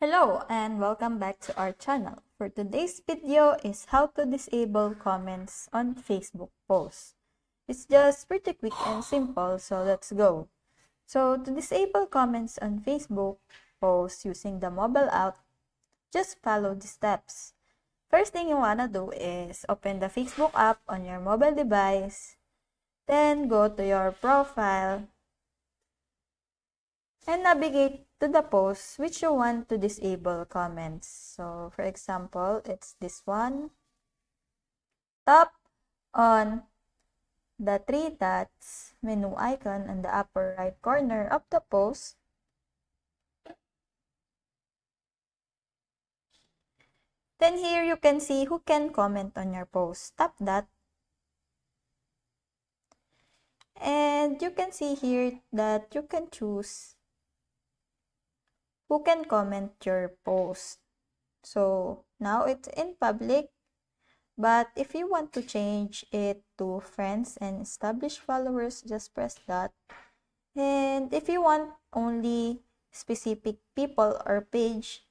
Hello and welcome back to our channel. For today's video is how to disable comments on Facebook posts. It's just pretty quick and simple, so let's go. So to disable comments on Facebook posts using the mobile app, just follow the steps. First thing you wanna do is open the Facebook app on your mobile device, then go to your profile and navigate to the post which you want to disable comments. So, for example, it's this one. Tap on the three dots menu icon on the upper right corner of the post. Then here you can see who can comment on your post. Tap that. And you can see here that you can choose who can comment your post. So now it's in public, but if you want to change it to friends and established followers, just press that. And if you want only specific people or page,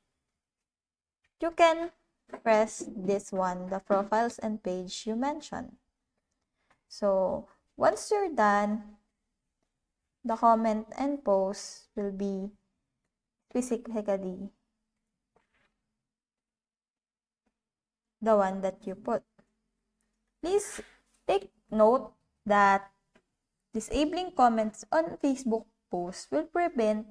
you can press this one, the profiles and page you mentioned. So once you're done, the comment and post will be specifically the one that you put. Please take note that disabling comments on Facebook posts will prevent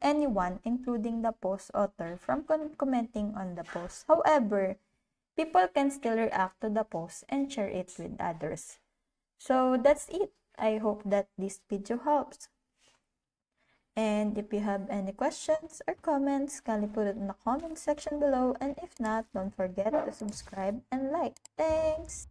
anyone, including the post author, from commenting on the post. However, people can still react to the post and share it with others. So that's it. I hope that this video helps. And if you have any questions or comments, kindly put it in the comment section below. And if not, don't forget to subscribe and like. Thanks!